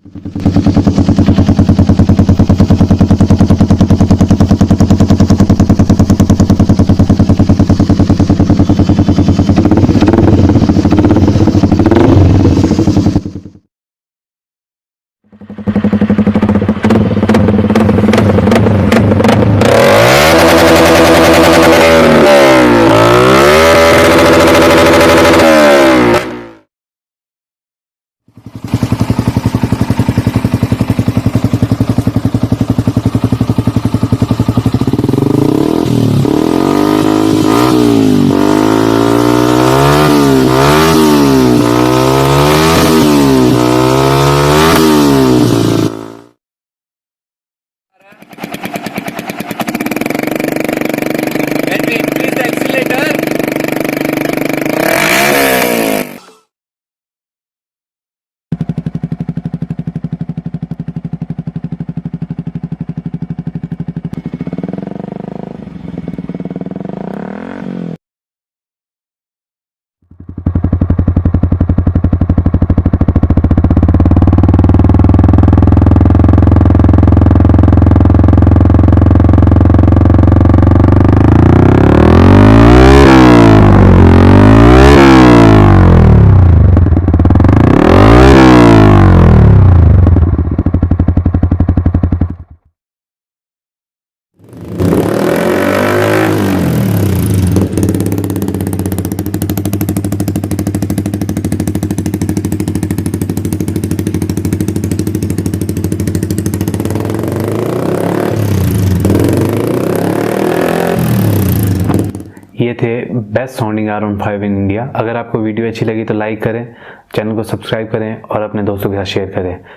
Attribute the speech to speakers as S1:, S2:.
S1: When we increase the accelerator,
S2: ये थे best sounding R15 in India. अगर आपको वीडियो अच्छी लगी तो लाइक करें, चैनल को सब्सक्राइब करें और अपने दोस्तों के साथ शेयर करें।